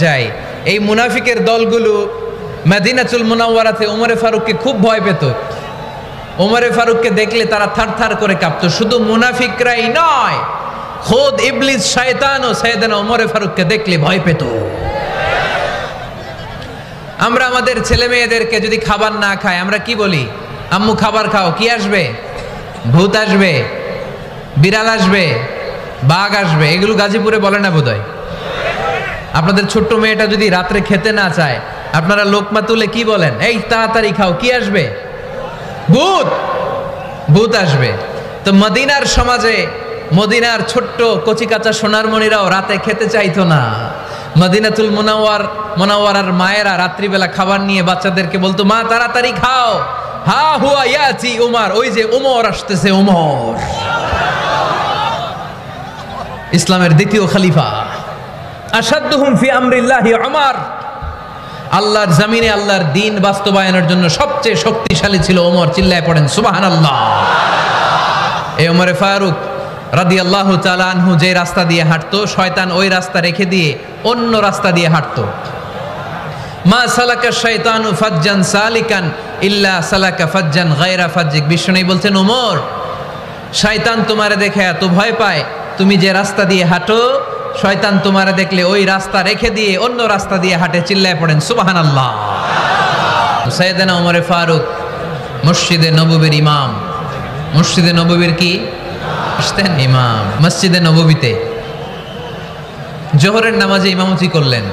চাই। এই মুনাফিকের দলগুলো মদিনাতুল মুনাওয়ারাতে ওমরে ফারুককে খুব ভয় পেত। ওমরে ফারুককে দেখলে তারা থারথার করে কাঁপত। শুধু মুনাফিকরাই নয়, খোদ ইবলিস শয়তানও সাইয়েদনা ওমরে ফারুককে দেখলে ভয় পেত। আমরা আমাদের ছেলে মেয়েদেরকে যদি খাবার না খায় আমরা কি বলি? আম্মু খাবার খাও। কি আসবে? ভূত আসবে, বিড়াল আসবে, বাঘ আসবে। এগুলো গাজীপুরে বলে না বোধহয়। আপনাদের ছোট্ট মেয়েটা যদি রাত্রে খেতে না চায় আপনারা লোকমা তুলে কি বলেন? এই তাড়াতাড়ি খাও। কি আসবে? ভূত। ভূত আসবে। তো মদিনার সমাজে মদিনার ছোট্ট কচিকাচা সোনারমণিরাও রাতে খেতে চাইতো না। মদিনাতুল মুনাওয়ারার মায়েরা রাত্রিবেলা খাবার নিয়ে বাচ্চাদেরকে বলতো, মা তাড়াতাড়ি খাও, হা হুয়া ইয়াতি উমর, ওই যে উমর আসতেছে। উমর ইসলামের দ্বিতীয় খলিফা। আসাদুহুম ফি আমরিল্লাহি উমর, আল্লাহর জমিনে আল্লাহর দ্বীন বাস্তবায়নের জন্য সবচেয়ে শক্তিশালী ছিল ওমর। চিল্লায় পড়েন সুবহানাল্লাহ। এই ওমরে ফারুক রাদিয়াল্লাহু তাআলা আনহু যে রাস্তা দিয়ে হাঁটতো, শয়তান ওই রাস্তা রেখে দিয়ে অন্য রাস্তা দিয়ে হাঁটতো। মা সালাকা শাইতানু ফাজ্জান সালিকান ইল্লা সালাকা ফাজ্জান গায়রা ফাজ্জিক। বিষ্ণু বলছেন, ওমর, শয়তান তোমারে দেখে এত ভয় পায়, তুমি যে রাস্তা দিয়ে হাঁটো শয়তান তোমারে দেখলে ওই রাস্তা রেখে দিয়ে অন্য রাস্তা দিয়ে হাঁটে। চিল্লায় পড়েন সুবহানাল্লাহ। সাইয়েদনা ওমরে ফারুক মসজিদে নববীর ইমাম। মসজিদে নববীর কি? আসতেন ইমাম। মসজিদে নববীতে জোহরের নামাজে ইমামতি করলেন।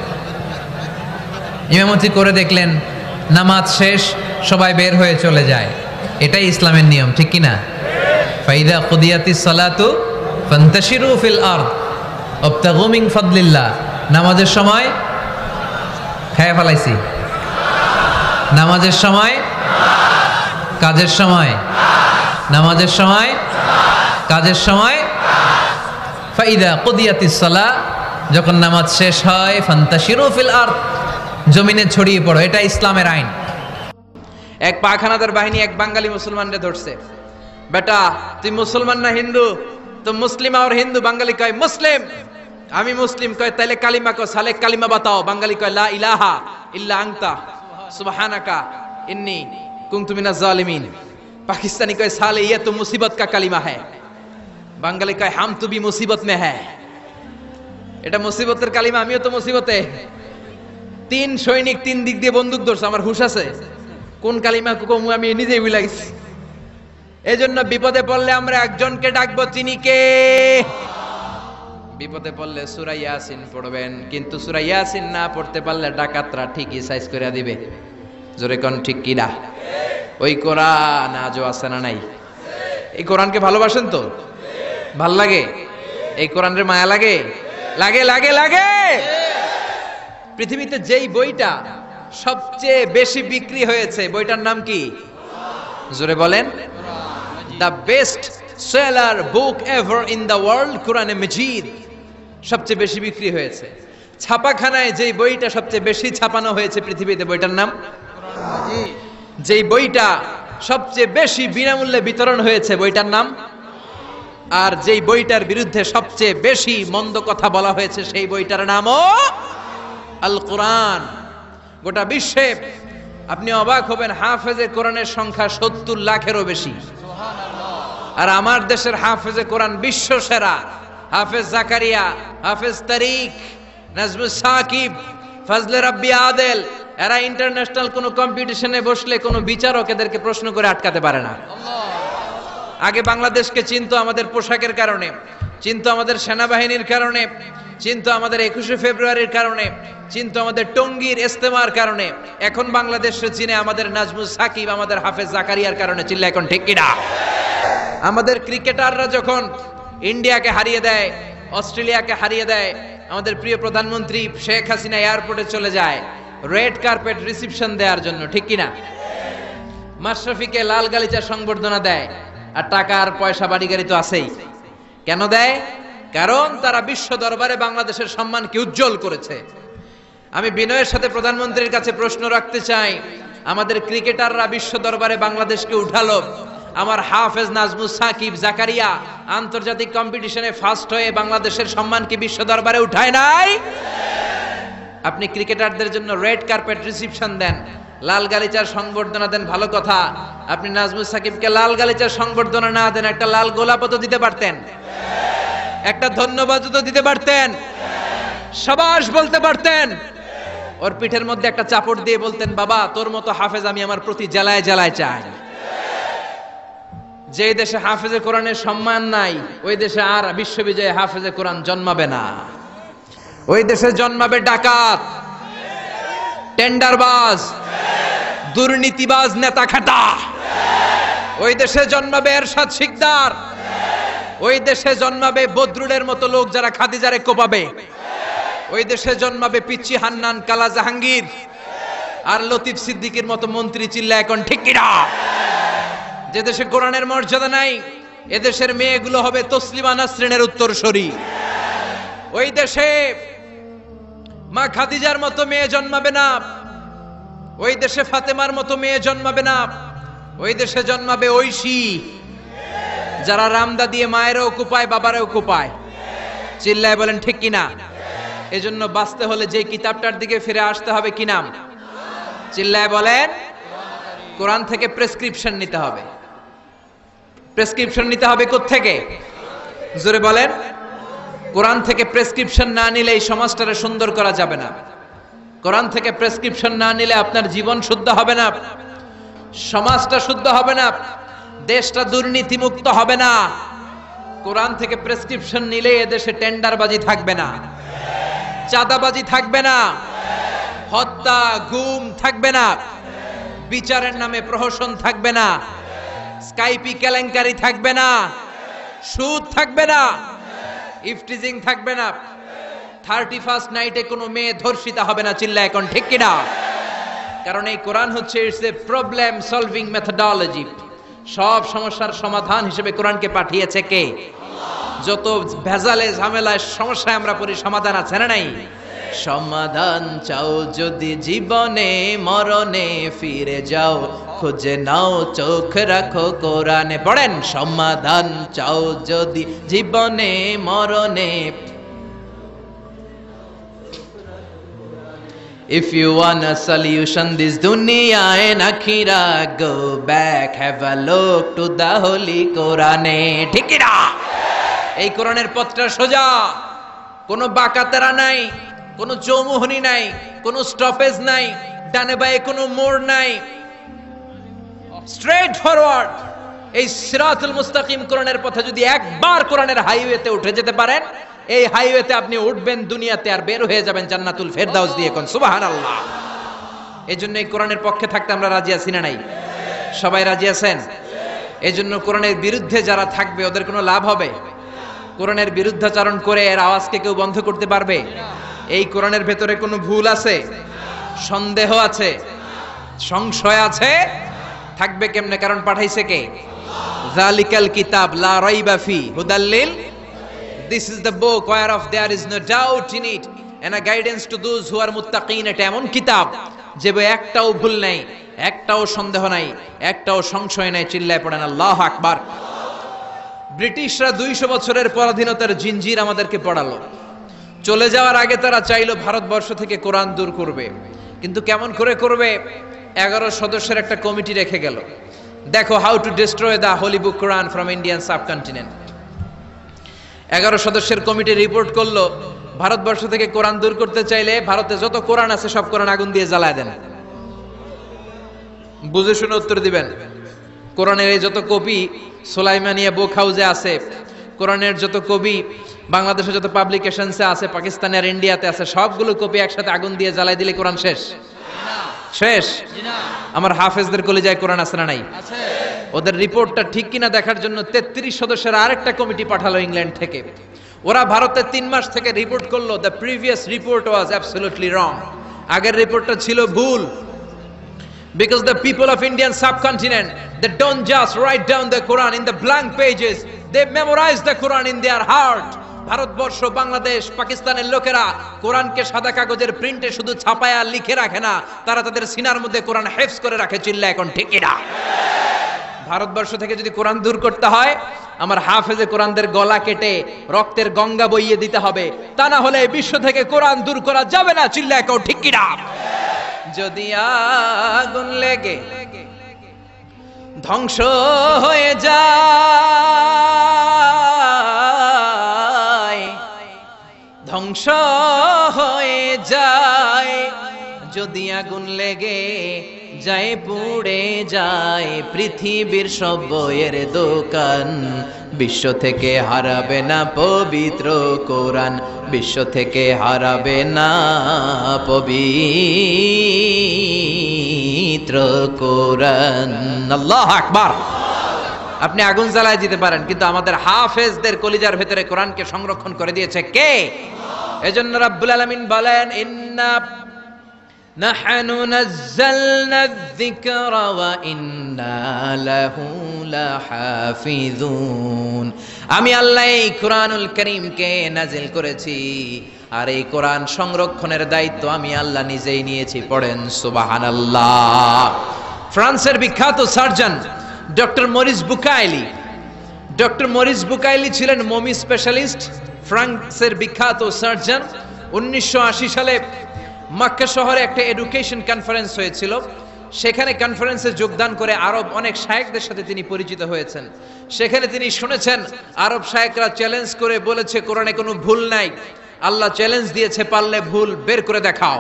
ইমামতি করে দেখলেন নামাজ শেষ, সবাই বের হয়ে চলে যায়। এটাই ইসলামের নিয়ম, ঠিক কিনা? ফাইদা কুদিয়াতিস সালাতু ফান্তাশিরু ফিল আরদ ওয়াবতাগু মিন ফাদলিল্লাহ। নামাজের সময় খেয়ে ফেলাইছি। নামাজের সময়, কাজের সময়, নামাজের সময়, কাজের সময়। ফাইদা কুদিয়াতিস সালাহ, যখন নামাজ শেষ হয়, ফান্তাশিরু ফিল আরদ, জমিনে ছড়িয়ে পড়ো। এটা ইসলামের আইন। এক পাখানাদার বাহিনী এক বাঙালি মুসলমানরে ধরছে। বেটা তুই মুসলমান না হিন্দু? তো মুসলিম আর হিন্দু। বাঙালি কয় মুসলিম। আমি মুসলিম। কয় তাইলে কালিমা কো, সালে কালিমা বাতাও। বাঙালি কয় লা ইলাহা ইল্লা আনতা সুবহানাকা ইন্নী কুনতু মিনাজ জালিমিন। পাকিস্তানি কয় সালে ইয়ে তো মুসিবত কা কালিমা হ্যায়। বাঙালি কয় হাম তো ভি মুসিবত মে হ্যায়। এটা মুসিবতের কালিমা, আমিও তো মুসিবতে। তিন সৈনিক তিন দিক দিয়ে বন্দুক ধরছে। আমার হুশ আছে কোন কালিমা কমু আমি নিজেই ভুলে গেছি। এই জন্য বিপদে পড়লে আমরা একজনকে ডাকবো, তিনি কে? বিপদে পড়লে সূরা ইয়াসিন পড়বেন, কিন্তু সূরা ইয়াসিন না পড়তে পারলে ডাকাতরা ঠিকই সাইজ করে দিবে। জোরে কোন ঠিক কিনা? ওই কোরআন আজও আছে না নাই? এই কোরআনকে ভালোবাসেন তো? ভাল লাগে? এই কোরআনের মায়া লাগে? লাগে লাগে লাগে। পৃথিবীতে যেই বইটা সবচেয়ে বেশি বিক্রি হয়েছে বইটার নাম কি? জোরে বলেন। The best seller book ever in the world, কোরআনে মাজিদ সবচেয়ে বেশি বিক্রি হয়েছে। ছাপাখানায় যেই বইটা সবচেয়ে বেশি ছাপানো হয়েছে পৃথিবীতে, বইটার নাম কোরআন মাজিদ। যেই বইটা সবচেয়ে বেশি বিনামূল্যে বিতরণ হয়েছে, বইটার নাম। আর যেই বইটার বিরুদ্ধে সবচেয়ে বেশি মন্দ কথা বলা হয়েছে, সেই বইটার নামও আল কোরআন। গোটা বিশ্বে আপনি অবাক হবেন, হাফেজে কোরআনের সংখ্যা 70 লাখেরও বেশি। আর আমার দেশের হাফেজে কোরআন বিশ্ব সেরা। হাফেজ জাকারিয়া, হাফেজ তারিক, নাজমুস সাকিব, ফজলে রাব্বি আদেল, এরা ইন্টারন্যাশনাল কোন কম্পিটিশনে বসলে কোনো বিচারক এদেরকে প্রশ্ন করে আটকাতে পারে না। আগে বাংলাদেশকে চিনতো আমাদের পোশাকের কারণে, চিনতো আমাদের সেনাবাহিনীর কারণে, চিনতো আমাদের 21শে ফেব্রুয়ারির কারণে, চিনতো আমাদের টঙ্গীর ইস্তেমার কারণে। এখন বাংলাদেশে চিনে আমাদের নাজমুস সাকিব, আমাদের হাফেজ জাকারিয়ার কারণে। চিল্লা এখন ঠিক কিনা? আমাদের ক্রিকেটাররা যখন ইন্ডিয়াকে হারিয়ে দেয়, অস্ট্রেলিয়াকে হারিয়ে দেয়, আমাদের প্রিয় প্রধানমন্ত্রী শেখ হাসিনা এয়ারপোর্টে চলে যায় রেড কার্পেট রিসিপশন দেওয়ার জন্য, ঠিক কিনা? মাশরাফিকে লাল গালিচা সংবর্ধনা দেয়, আর টাকা আর পয়সা বাড়ি গাড়ি তো আছেই। কেন দেয়? কারণ তারা বিশ্ব দরবারে বাংলাদেশের সম্মানকে উজ্জ্বল করেছে। আমি বিনয়ের সাথে প্রধানমন্ত্রীর কাছে প্রশ্ন রাখতে চাই, আমাদের ক্রিকেটাররা বিশ্ব দরবারে বাংলাদেশকে উঠালো, আমার হাফেজ নাজমুস সাকিব, জাকারিয়া আন্তর্জাতিক কম্পিটিশনে ফার্স্ট হয়ে বাংলাদেশের সম্মান কি বিশ্ব দরবারে উঠায় নাই? আপনি ক্রিকেটারদের জন্য রেড কার্পেট রিসিপশন দেন, লাল গালিচার সংবর্ধনা দেন, ভালো কথা। আপনি নাজমুল সাকিবকে লাল গালিচার সংবর্ধনা না দেন, একটা লাল গোলাপও তো দিতে পারতেন, একটা ধন্যবাদও তো দিতে পারতেন, সাবাস বলতে পারতেন। ওর পিঠের মধ্যে একটা চাপড় দিয়ে বলতেন, বাবা তোর মতো হাফেজ আমি আমার প্রতি জেলায় জেলায় চাই। যে দেশে হাফেজে কোরআনের সম্মান নাই, ওই দেশে আর বিশ্ববিজয়ে হাফেজে কোরআন জন্মাবে না। ওই দেশে জন্মাবে ডাকাত, টেন্ডারবাজ, দুর্নীতিবাজ, নেতা খাটা। ওই দেশে জন্মাবে এরশাদ শিকদার, ওই দেশে জন্মাবে বদরুলের মতো লোক যারা খাদিজারে কোপাবে। ওই দেশে জন্মাবে পিচ্চি হান্নান, কালা জাহাঙ্গীর আর লতিফ সিদ্দিকীর মতো মন্ত্রী। চিল্লা এখন ঠিক কিনা? যে দেশে কোরআনের মর্যাদা নাই, এদেশের মেয়েগুলো হবে তসলিমা নাসরিনের উত্তরসূরি। ওই দেশে মা খাদিজার মতো মেয়ে জন্মাবে না, ওই দেশে ফাতেমার মতো মেয়ে জন্মাবে না। ওই দেশে জন্মাবে ঐশী, যারা রামদা দিয়ে মায়েরও কুপায়, বাবারও কুপায়। চিল্লায় বলেন ঠিক কিনা? এজন্য বাঁচতে হলে যে কিতাবটার দিকে ফিরে আসতে হবে, কি নাম? চিল্লায় বলেন। কোরআন থেকে প্রেসক্রিপশন নিতে হবে। প্রেসক্রিপশন নিতে হবে কোত্থেকে? জোরে বলেন। কোরআন থেকে প্রেসক্রিপশন না নিলে এই সমাজটারে সুন্দর করা যাবে না। কোরআন থেকে প্রেসক্রিপশন না নিলে আপনার জীবন শুদ্ধ হবে না, সমাজটা শুদ্ধ হবে না, দেশটা দুর্নীতি মুক্ত হবে না। কোরআন থেকে প্রেসক্রিপশন নিলে এদেশে টেন্ডারবাজি থাকবে না, চাঁদাবাজি থাকবে না, হত্যা গুম থাকবে না, বিচারের নামে প্রহসন থাকবে না, স্কাইপি কেলেঙ্কারি থাকবে না, সুদ থাকবে না, ইফটিজিং থাকবে না, 31st নাইটে কোনো মেয়ে ধর্ষিতা হবে না। চিল্লা এখন ঠিক কিনা? কারণ এই কোরআন হচ্ছে it's a problem solving methodology. সব সমস্যার সমাধান হিসেবে কোরআনকে পাঠিয়েছে কে? যত ভেজালে ঝামেলায় সমস্যায় আমরা পড়ি, সমাধান আছে না নাই? সমাধান চাও যদি জীবনে, মরণে ফিরে যাও, খুঁজে নাও চোখ রাখো কোরআনে। পড়েন, সমাধান চাও যদি জীবনে, মরণে। If you want a solution this dunya and akhirah, go back, have a look to the holy Quran. ঠিক কি না? এই কোরআনের পথটা সোজা, কোনো বাঁকাতেরা নাই, কোনো চৌমুহনী নাই, কোনো স্টপেজ নাই, ডানে বাঁয়ে কোনো মোড় নাই, স্ট্রেট ফরওয়ার্ড। এই সিরাতুল মুস্তাকিম কোরআনের পথে যদি একবার কোরআনের হাইওয়েতে উঠে যেতে পারেন, এই হাইওয়েতে আপনি উঠবেন দুনিয়াতে আর বের হয়ে যাবেন জান্নাতুল ফেরদাউস দিয়ে। কোন সুবহানাল্লাহ। এই জন্য এই কোরআনের পক্ষে থাকতে আমরা রাজি আছি না নাই? সবাই রাজি আছেন? এই জন্য কোরআনের বিরুদ্ধে যারা থাকবে ওদের কোনো লাভ হবে? কোরআনের বিরুদ্ধাচরণ করে এর আওয়াজকে কেউ বন্ধ করতে পারবে? এই কোরআনের ভেতরে কোনো ভুল আছে, সন্দেহ আছে, সংশয় আছে? থাকবে কেমনে? কারণ পাঠাইছে কে? যালিকাল কিতাব লা রাইবা ফি হুদাল লিল, this is the book whereof there is no doubt in it and a guidance to those who are muttaqin। এটা এমন কিতাব যে একটাও ভুল নাই, একটাও সন্দেহ নাই, একটাও সংশয় নাই। চিল্লায় পড়েন আল্লাহু আকবার। ব্রিটিশরা 200 বছরের পরাধীনতার জিনজির আমাদেরকে পড়ালো। চলে যাওয়ার আগে তারা চাইলো ভারতবর্ষ থেকে কোরআন দূর করবে, কিন্তু কেমন করে করবে? 11 সদস্যের একটা কমিটি রেখে গেল। দেখো, how to destroy the Holi book Quran from Indian subcontinent. 11 সদস্যের কমিটি রিপোর্ট করলো, ভারতবর্ষ থেকে কোরআন দূর করতে চাইলে ভারতে যত কোরআন আছে সব কোরআন আগুন দিয়ে জ্বালায় দেন। বুঝে শুনে উত্তর দিবেন। কোরআনের এই যত কপি সুলাইমানিয়া বুক হাউসে আছে, কোরআনের যত কপি বাংলাদেশে যত পাবলিকেশনসে আছে, পাকিস্তানে আর ইন্ডিয়াতে আছে, সবগুলো কপি একসাথে আগুন দিয়ে জ্বালাই দিলে কোরআন শেষ? শেষ? আমার হাফেজদের কলিজায় কোরআন আছে না নাই? ওদের রিপোর্টটা ঠিক কিনা দেখার জন্য 33 সদস্যের আরেকটা কমিটি পাঠালো ইংল্যান্ড থেকে। ওরা ভারতে 3 মাস থেকে রিপোর্ট করলো, the previous report was absolutely রং। আগের রিপোর্টটা ছিল ভুল। Because the people of Indian subcontinent, they don't just write down the Quran in the blank pages, they memorize the Quran in their heart. Bharatvarsha, Bangladesh, পাকিস্তানের লোকেরা কোরআনকে সাদা কাগজের প্রিন্টে শুধু ছাপায় আর লিখে রাখে না, তারা তাদের সিনার মধ্যে কোরআন হেফজ করে রাখে। চিল্লা এখন ঠিক কিনা? ভারতবর্ষ থেকে যদি কোরআন দূর করতে হয়, আমার হাফেজে কোরআনদের গলা কেটে রক্তের গঙ্গা বইয়ে দিতে হবে, তা না হলে বিশ্ব থেকে কোরআন দূর করা যাবে না। চিল্লায় কেউ ঠিক কিনা? যদি আগুন লেগে ধ্বংস হয়ে যায়, ধ্বংস হয়ে যায়, যদি আগুন লেগে যায় পুড়ে যায় পৃথিবীর সব বইয়ের দোকান, বিশ্ব থেকে হারাবে না পবিত্র কোরআন, বিশ্ব থেকে হারাবে না পবিত্র কোরআন। আল্লাহু আকবার। আপনি আগুন জ্বালায় দিতে পারেন, কিন্তু আমাদের হাফেজদের কলিজার ভেতরে কোরআনকে সংরক্ষণ করে দিয়েছে কে? এজন্য রাব্বুল আলামিন বলেন, ইন্না নাহনু নাযালনা যিকরা ওয়া ইন্না লাহু লাহাফিজুন। আমি আল্লাহ এই কোরআনুল কারীমকে নাজিল করেছি, আর এই কোরআন সংরক্ষণের দায়িত্ব আমি আল্লাহ নিজেই নিয়েছি। পড়েন সুবহানাল্লাহ। ফ্রান্সের বিখ্যাত surgeon doctor Morris Bucaille, doctor Morris Bucaille ছিলেন মমি স্পেশালিস্ট, ফ্রান্সের বিখ্যাত সার্জন। 1980 সালে মক্কা শহরে একটা এডুকেশন কনফারেন্স হয়েছিল। সেখানে কনফারেন্সে যোগদান করে আরব অনেক শায়েখদের সাথে তিনি পরিচিত হয়েছেন। সেখানে তিনি শুনেছেন আরব শায়েখরা চ্যালেঞ্জ করে বলেছে কোরআনে কোনো ভুল নাই। আল্লাহ চ্যালেঞ্জ দিয়েছে, পারলে ভুল বের করে দেখাও।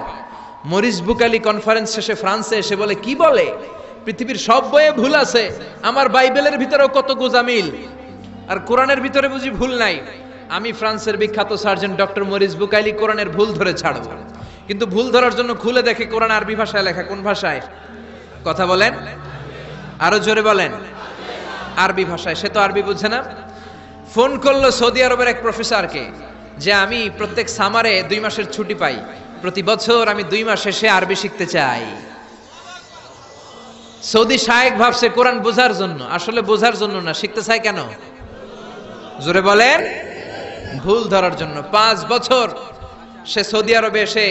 মরিস বুকাইলি কনফারেন্স শেষে ফ্রান্সে এসে বলে, কি বলে? পৃথিবীর সব বইয়ে ভুল আছে, আমার বাইবেলের ভিতরেও কত গোজামিল, আর কোরআনের ভিতরে বুঝি ভুল নাই? আমি ফ্রান্সের বিখ্যাত সার্জন ডক্টর মরিস বুকাইলি কোরআনের ভুল ধরে ছাড়ব। কিন্তু ভুল ধরার জন্য খুলে দেখে কোরআন আরবি ভাষায় লেখা। কোন ভাষায়? কথা বলেন, আরো জোরে বলেন। আরবি ভাষায়। সে তো আরবি বুঝে না। ফোন করলো সৌদি আরবের এক প্রফেসরকে যে আমি প্রত্যেক সামারে 2 মাসের ছুটি পাই, প্রতি বছর আমি 2 মাস এসে আরবি শিখতে চাই। সৌদি শায়েখ ভাবছে কোরআন বোঝার জন্য, আসলে বোঝার জন্য না। শিখতে চায় কেন? জোরে বলেন। ভুল ধরার জন্য। 5 বছর সে সৌদি আরবে এসে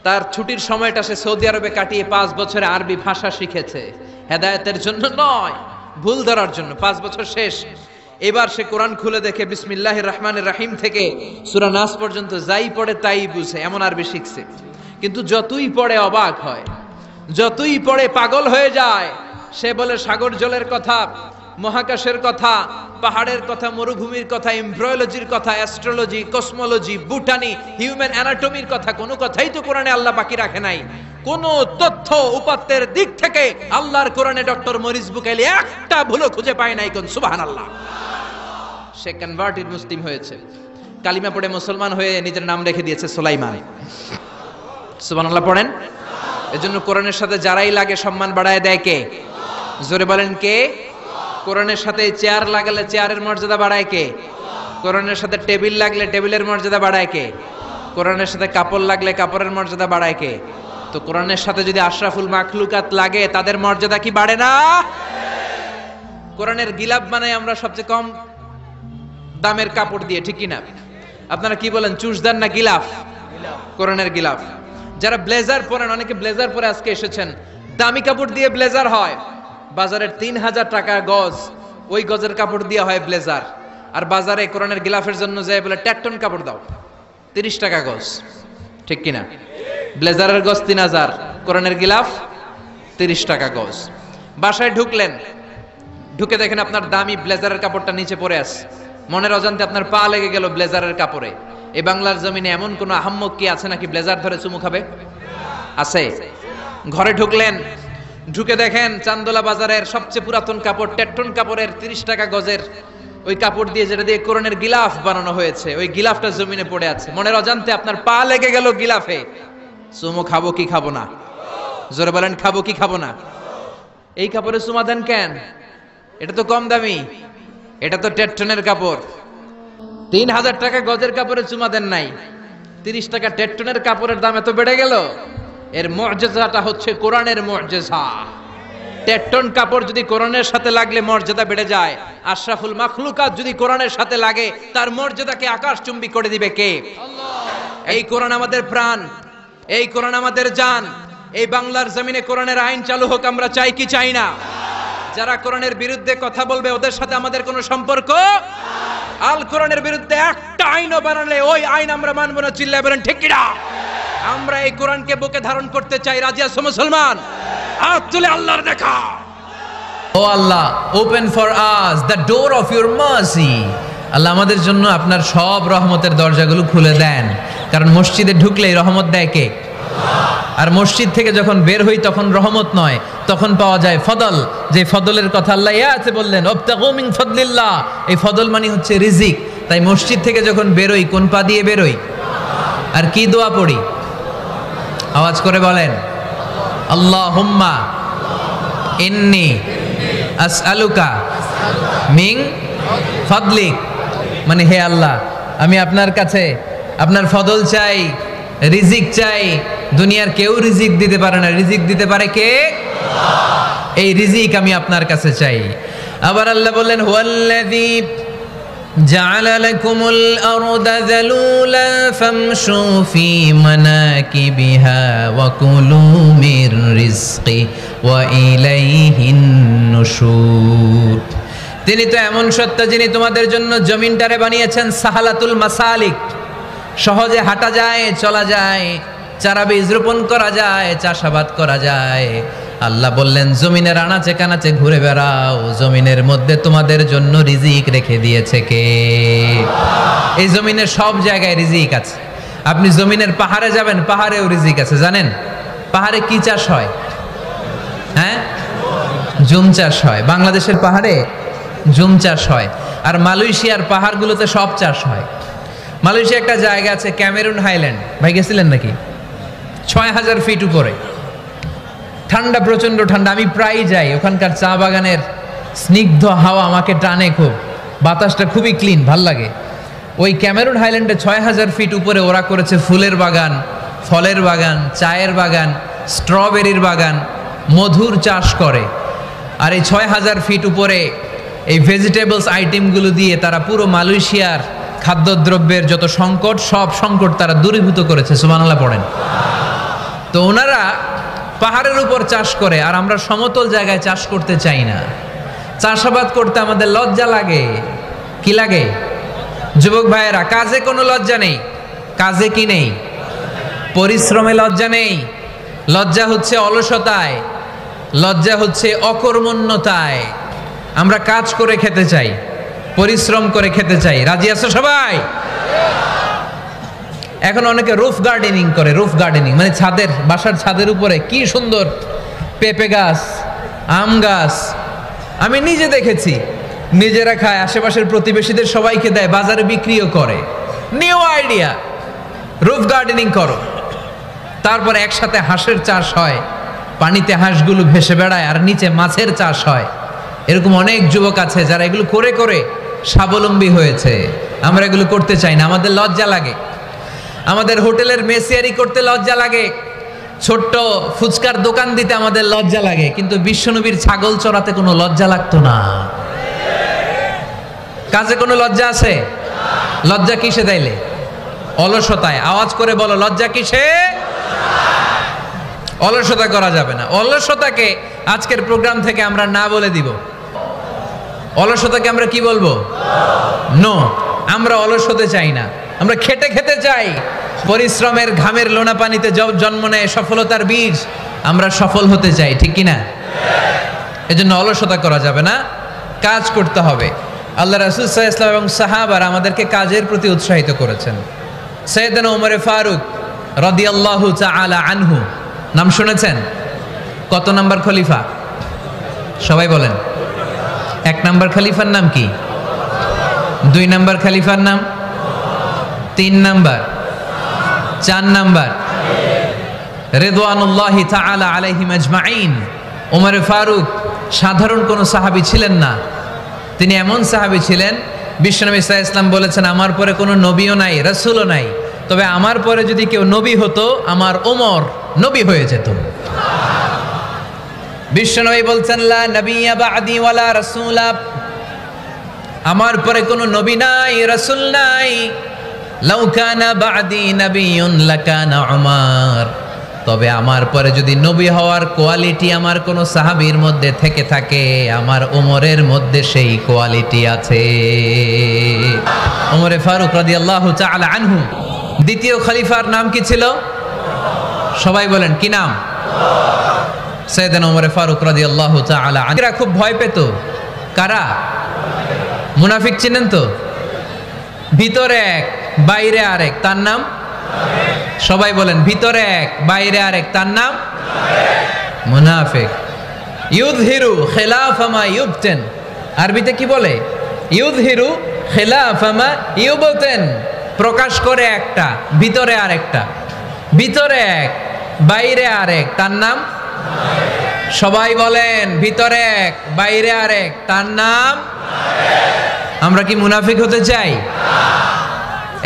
তার ছুটির সময়টা সে সৌদি আরবে কাটিয়ে 5 বছরে আরবি ভাষা শিখেছে। হেদায়েতের জন্য নয়, ভুল ধরার জন্য। 5 বছর শেষ। এবার সে কোরআন খুলে দেখে বিসমিল্লাহির রহমানির রহিম থেকে সূরা নাস পর্যন্ত যাই পড়ে তাই বুঝে, এমন আরবি শিখছে। কিন্তু যতই পড়ে অবাক হয়, যতই পড়ে পাগল হয়ে যায়। সে বলে সাগর জলের কথা, মহাকাশের কথা, পাহাড়ের কথা, মরুভূমির কথা, এমব্রয়োলজির কথা, অ্যাস্ট্রোলজি, কসমোলজি, বুটানি, হিউম্যান অ্যানাটমির কথা, কোনো কথাই তো কোরআনে আল্লাহ বাকি রাখে নাই। কোন তথ্য উপাত্তের দিক থেকে আল্লাহর কোরআনে ডক্টর মরিস বুকাইলি একটা ভুলও খুঁজে পায় নাই। কোন সুবহানাল্লাহ। সে কনভার্টেড মুসলিম হয়েছে, কালিমা পড়ে মুসলমান হয়ে নিজের নাম রেখে দিয়েছে সুলাইমান। সুবহানাল্লাহ পড়েন। এজন্য কোরআনের সাথে যারাই লাগে সম্মান বাড়ায় দেয় কে? জোরে বলেন কে? কোরআনের সাথে চেয়ার লাগালে চেয়ারের মর্যাদা বাড়ায় কে? কোরআনের সাথে টেবিল লাগলে টেবিলের মর্যাদা বাড়ায় কে? কোরআনের সাথে কাপড় লাগলে কাপড়ের মর্যাদা বাড়ায় কে? তো কোরআনের সাথে যদি আশরাফুল মাখলুকাত লাগে তাদের মর্যাদা কি বাড়ে না? কোরআনের গিলাফ বানাই আমরা সবচেয়ে কম দামের কাপড় দিয়ে, ঠিক কিনা? আপনারা কি বলেন, চুষদার না গিলাফ? কোরআনের গিলাফ। যারা ব্লেজার পরেন, অনেকে ব্লেজার পরে আজকে এসেছেন, দামি কাপড় দিয়ে ব্লেজার হয় বাজারের 3000 টাকা গজ, ওই গজের কাপড় দিয়ে হয় ব্লেজার। আর বাজারে কোরআনের গিলাফের জন্য যায় বলে ট্যাটন কাপড় দাও, 30 টাকা গজ, ঠিক কিনা? ব্লেজারের গজ 3000, কোরআনের গিলাফ 30 টাকা গজ। বাসায় ঢুকলেন, ঢুকে দেখেন আপনার দামি ব্লেজারের কাপড়টা নিচে পড়ে আছে, মনের অজান্তে আপনার পা লেগে গেল ব্লেজারের কাপড়ে। এই বাংলার জমিনে এমন কোন আহাম্মক কি আছে নাকি ব্লেজার ধরে চুমু খাবে? আছে? ঘরে ঢুকলেন, ঢুকে দেখেন চান্দোলা বাজারের সবচেয়ে পুরাতন কাপড়, টেট্টন কাপড়ের 30 টাকা গজের ওই কাপড় দিয়ে, যেটা দিয়ে কোরআনের গিলাফ বানানো হয়েছে, ওই গিলাফটা জমিনে পড়ে আছে। মনের অজান্তে আপনার পা লেগে গেল গিলাফে। চুমু খাবো কি খাবো না? জোরে বলেন, খাবো কি খাবো না? এই কাপড়ে চুমা দেন কেন? এটা তো কম দামি, এটা তো টেট্টনের কাপড়। 3000 টাকা গজের কাপড়ে চুমা দেন নাই, 30 টাকা টেট্টনের কাপড়ের দাম এত বেড়ে গেল। এর মুআজিজাটা হচ্ছে কোরআনের মুআজিজা। টেট্টন কাপড় যদি কোরআনের সাথে লাগলে মর্যাদা বেড়ে যায়, আশরাফুল মাখলুকাত যদি কোরআনের সাথে লাগে তার মর্যাদাকে আকাশচুম্বী করে দিবে কে? আল্লাহ। এই কোরআন আমাদের প্রাণ, এই কোরআন আমাদের জান। এই বাংলার জমিনে কোরআনের আইন চালু হোক, আমরা চাই কি চাই না? যারা কোরআনের বিরুদ্ধে কথা বলবে ওদের সাথে আমাদের কোনো সম্পর্ক। আল কোরআনের বিরুদ্ধে একটা আইনও বানালে ওই আইন আমরা মানব না, চিল্লায় বলেন ঠিক কিনা? আমরা এই কোরআনকে বুকে ধারণ করতে চাই। রাজি আছো মুসলমান? হাত তুলে আল্লাহর দেখা। ও Allah, open for us the door of your mercy. Allah আমাদের জন্য আপনার সব রহমতের দরজাগুলো খুলে দেন, কারণ মসজিদে ঢুকলেই রহমত দেয় কে? আর মসজিদ থেকে যখন বের হই তখন রহমত নয়, তখন পাওয়া যায় ফদল। যে ফদলের কথা আল্লাহ ইয়াতে বললেন, ওয়াবতাগু মিন ফাদলিল্লাহ। এই ফদল মানে হচ্ছে রিজিক। তাই মসজিদ থেকে যখন বেরোই কোন পা দিয়ে বেরোই? আর কি দোয়া পড়ি? আওয়াজ করে বলেন, আল্লাহুম্মা ইন্নী আসআলুকা মিন ফাদলিক। মানে হে আল্লাহ, আমি আপনার কাছে আপনার ফদল চাই, রিজিক চাই। দুনিয়ার কেউ রিজিক দিতে পারে না, রিজিক দিতে পারে কে? এই রিজিক আমি আপনার কাছে চাই। আবার আল্লাহ বললেন, হুয়াল্লাযী জাআলা লাকুমুল আরদা যালুলা ফামশু ফি মানাকিবিহা ওয়া কুলু মির রিজকি ওয়া ইলাইহিন নুশুর। তিনি তো এমন সত্তা যিনি তোমাদের জন্য জমিনটারে বানিয়েছেন সাহালাতুল মাসালিক, সহজে হাঁটা যায়, চলা যায়, চারা বীজ রোপণ করা যায়, চাষাবাদ করা যায়। আল্লাহ বললেন, জমিনের আনাচে কানাচে ঘুরে বেড়াও, জমিনের মধ্যে তোমাদের জন্য রিজিক রেখে দিয়েছে কে? এই জমিনের সব জায়গায় রিজিক আছে। আপনি জমিনের পাহাড়ে যাবেন, পাহাড়েও রিজিক আছে। জানেন পাহাড়ে কি চাষ হয়? হ্যাঁ, জুম চাষ হয়। বাংলাদেশের পাহাড়ে জুম চাষ হয়, আর মালয়েশিয়ার পাহাড়গুলোতে সব চাষ হয়। মালয়েশিয়া একটা জায়গা আছে ক্যামেরুন হাইল্যান্ড, ভাই গেছিলেন নাকি? ৬,০০০ ফিট উপরে, ঠান্ডা, প্রচন্ড ঠান্ডা। আমি প্রায় যাই, ওখানকার চা বাগানের স্নিগ্ধ হাওয়া আমাকে টানে খুব, বাতাসটা খুবই ক্লিন, ভাল লাগে। ওই ক্যামেরুন হাইল্যান্ডে ৬,০০০ ফিট উপরে ওরা করেছে ফুলের বাগান, ফলের বাগান, চায়ের বাগান, স্ট্রবেরির বাগান, মধুর চাষ করে। আর এই ৬,০০০ ফিট উপরে এই ভেজিটেবলস আইটেমগুলো দিয়ে তারা পুরো মালয়েশিয়ার খাদ্যদ্রব্যের যত সংকট, সব সংকট তারা দূরীভূত করেছে। সুবহানাল্লাহ পড়েন। তো ওনারা পাহাড়ের উপর চাষ করে, আর আমরা সমতল জায়গায় চাষ করতে চাই না। চাষাবাদ করতে আমাদের লজ্জা লাগে। কি লাগে? যুবক ভাইয়েরা, কাজে কোনো লজ্জা নেই। কাজে কি নেই? পরিশ্রমে লজ্জা নেই। লজ্জা হচ্ছে অলসতায়, লজ্জা হচ্ছে অকর্মণ্যতায়। আমরা কাজ করে খেতে চাই, পরিশ্রম করে খেতে চাই। রাজি আছো সবাই? এখন অনেকে রুফ গার্ডেনিং করে। রুফ গার্ডেনিং মানে ছাদের, বাসার ছাদের উপরে কি সুন্দর পেঁপে গাছ, আম গাছ। আমি নিজে দেখেছি, নিজেরা খায়, আশেপাশের প্রতিবেশীদের সবাইকে দেয়, বাজারে বিক্রিও করে। নিউ আইডিয়া, রুফ গার্ডেনিং করো। তারপরে একসাথে হাঁসের চাষ হয়, পানিতে হাঁসগুলো ভেসে বেড়ায়, আর নিচে মাছের চাষ হয়। এরকম অনেক যুবক আছে যারা এগুলো করে করে স্বাবলম্বী হয়েছে। আমরা এগুলো করতে চাই না, আমাদের লজ্জা লাগে। আমাদের হোটেলের মেসিয়ারি করতে লজ্জা লাগে, ছোট্ট ফুচকার দোকান দিতে আমাদের লজ্জা লাগে, কিন্তু বিশ্বনবীর ছাগল চড়াতে কোনো লজ্জা লাগতো না। কাজে কোনো লজ্জা আছে? লজ্জা কিসে তাইলে? অলসতায়। আওয়াজ করে বলো, লজ্জা কিসে? অলসতা করা যাবে না। অলসতাকে আজকের প্রোগ্রাম থেকে আমরা না বলে দিব। অলসতাকে আমরা কি বলবো? নো। আমরা অলস হতে চাই না, আমরা খেটে খেতে চাই। পরিশ্রমের ঘামের লোনা পানিতে জন্ম নেয় সফলতার বীজ। আমরা সফল হতে চাই, ঠিক কিনা? এজন্য অলসতা করা যাবে না, কাজ করতে হবে। আল্লাহ রাসূল সাল্লাল্লাহু আলাইহি ওয়াসাল্লাম এবং সাহাবারা আমাদেরকে কাজের প্রতি উৎসাহিত করেছেন। সাইয়েদনা ওমর ফারুক রাদিয়াল্লাহু তাআলা আনহু, নাম শুনেছেন? কত নাম্বার খলিফা? সবাই বলেন। 1 নাম্বার খলিফার নাম কি? 2 নাম্বার খলিফার নাম? 3 নাম্বার? 4 নাম্বার? রিদওয়ানুল্লাহি তাআলা আলাইহিম আজমাইন। ওমর ফারুক সাধারণ কোনো সাহাবী ছিলেন না, তিনি এমন সাহাবী ছিলেন, বিশ্বনবী সাল্লাল্লাহু আলাইহি ওয়াসাল্লাম বলেছেন, আমার পরে কোনো নবীও নাই, রাসূলও নাই, তবে আমার পরে যদি কেউ নবী হতো, আমার ওমর নবী হয়ে যেত। বিশ্বনবী বলছেন, লা নবিয়্যা বা'দি ওয়ালা রাসূলা, আমার পরে কোনো নবী নাই, রাসূল নাই। লাউ কানা বা'দি নাবিয়্যুন লাকানা উমর, তবে আমার পরে যদি নবী হওয়ার কোয়ালিটি আমার কোন সাহাবীর মধ্যে থেকে থাকে, আমার ওমরের মধ্যে সেই কোয়ালিটি আছে। ওমরে ফারুক রাদিয়াল্লাহু তাআলা আনহু দ্বিতীয় খলিফার নাম কি ছিল? সবাই বলেন কি নাম? সাইয়েদনা ওমরে ফারুক রাদিয়াল্লাহু তাআলা আনহু। এরা খুব ভয় পেত। কারা? মুনাফিক চিনেন তো? ভিতরে এক বাইরে আরেক, তার নাম? সবাই বলেন ভিতরে এক বাইরে আরেক, তার নাম মুনাফিক। ইউযহিরু খিলাফা মা ইউবতিন, আরবিতে কি বলে? ইউযহিরু খিলাফা মা ইউবতিন, প্রকাশ করে একটা ভিতরে আরেকটা। ভিতরে এক বাইরে আরেক, তার নাম? সবাই বলেন ভিতরে এক বাইরে আরেক, তার নাম? আমরা কি মুনাফিক হতে চাই?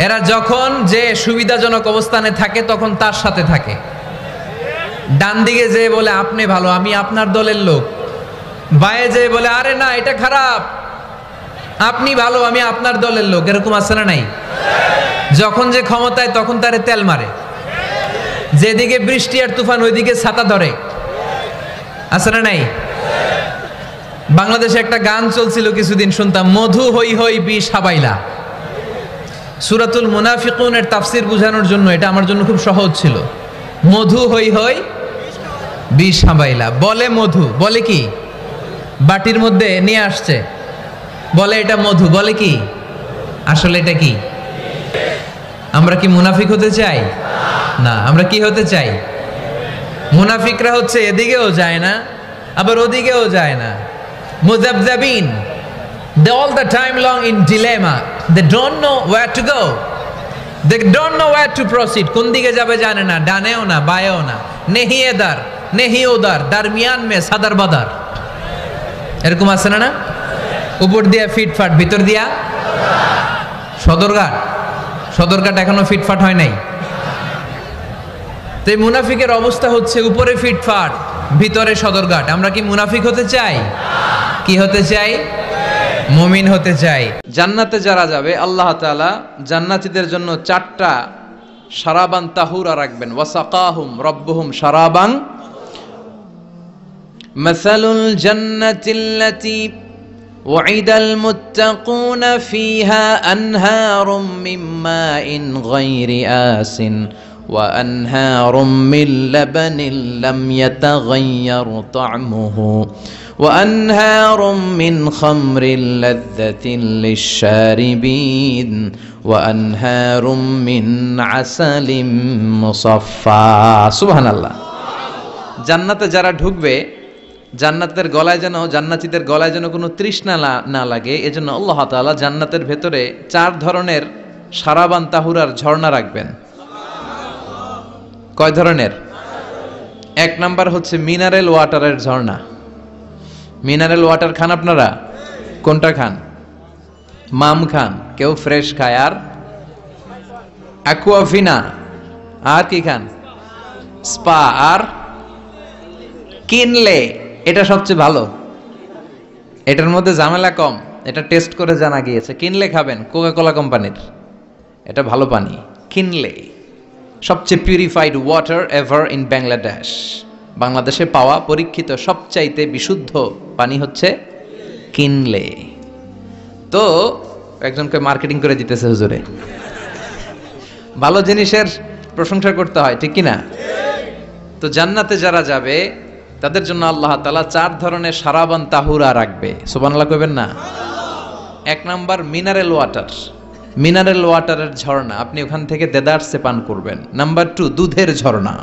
এরা যখন যে সুবিধাজনক অবস্থানে থাকে তখন তার সাথে থাকে। ডান দিকে যে বলে আপনি ভালো, আমি আপনার দলের লোক। বায়ে যে বলে আরে না এটা খারাপ, আপনি ভালো, আমি আপনার দলের লোক। এরকম আছে না নাই? যখন যে ক্ষমতায় তখন তারে তেল মারে। যেদিকে বৃষ্টি আর তুফান ওইদিকে ছাতা ধরে। আছে না নাই? বাংলাদেশে একটা গান চলছিল কিছুদিন, শুনতাম, মধু হই হই বিষ হাবাইলা। সূরাতুল মুনাফিকুনের তাফসীর বোঝানোর জন্য এটা আমার জন্য খুব সহজ ছিল। মধু হই হই বিষ হাবাইলা। বলে মধু, বলে কি? বাটির মধ্যে নিয়ে আসছে, বলে এটা মধু, বলে কি? আসলে এটা কি? আমরা কি মুনাফিক হতে চাই? না। আমরা কি হতে চাই? মুনাফিকরা হচ্ছে এদিকেও যায় না আবার ওদিকেও যায় না। মুযাবযাবিন, they all the time long in dilemma, they don't know where to go, they don't know where to proceed, কোন দিকে যাবে জানে না, ডানেও না বায়েও না, নেহি এদার নেহি ওদার, দরমিয়ান মে সাদার বাদার। এরকম আছে না? না, উপর দিয়া ফিটফাট, ভিতর দিয়া সদরঘাট। সদরঘাট এখনো ফিটফাট হয় নাই। তো এই মুনাফিকের অবস্থা হচ্ছে উপরে ফিটফাট ভিতরে সদরঘাট। আমরা কি মুনাফিক হতে চাই? কি হতে চাই? মুমিন হতে চাই। জান্নাতে যারা যাবে আল্লাহ তাআলা জান্নাতীদের জন্য 4টা শারাবান তাহুরা রাখবেন। ওয়াসাকাহুম রাব্বুহুম শারাবান মাসালুল জান্নাতিল্লাতী ওয়াইদাল মুত্তাকুনা ফিহা আনহারুম মিন মাইন গায়রি আসিন ওয়া আনহারুম মিন লাবানিন লাম ইয়াতাগায়্যার তা'মুহু وأنهار من خمر لذة للشاربين وأنهار من عسل مصفى سبحان الله। জান্নাতে যারা ঢুকবে জান্নাতের গলায় যেন, জান্নাতীদের গলায় যেন কোনো তৃষ্ণা না লাগে, এজন্য আল্লাহ তাআলা জান্নাতের ভেতরে 4 ধরনের শারাবান তাহুরার ঝর্ণা রাখবেন। কয় ধরনের? 1 নাম্বার হচ্ছে মিনারেল ওয়াটারের ঝর্ণা। মিনারেল ওয়াটার খান আপনারা? কোনটা খান? মাম খান, কেউ ফ্রেশ খায়, আর অ্যাকুয়াফিনা, আর কি খান? স্পা, আর কিনলে। এটা সবচেয়ে ভালো, এটার মধ্যে ঝামেলা কম, এটা টেস্ট করে জানা গিয়েছে। কিনলে খাবেন, কোকা-কোলা কোম্পানির, এটা ভালো পানি। কিনলে সবচেয়ে purified water ever in Bangladesh. বাংলাদেশে পাওয়া পরীক্ষিত সবচাইতে বিশুদ্ধ পানি হচ্ছে কিনলে। তো একজনকে মার্কেটিং করে দিতেছে হুজুরে। ভালো জিনিসের প্রশংসা করতে হয়, ঠিক কিনা? তো জান্নাতে যারা যাবে তাদের জন্য আল্লাহ তাআলা 4 ধরনের শারাবান তাহুরা রাখবে। সুবহানাল্লাহ কইবেন না? 1 নাম্বার মিনারেল ওয়াটার, মিনারেল ওয়াটারের ঝর্ণা, আপনি ওখান থেকে দেদারসে পান করবেন। নাম্বার 2 দুধের ঝর্ণা,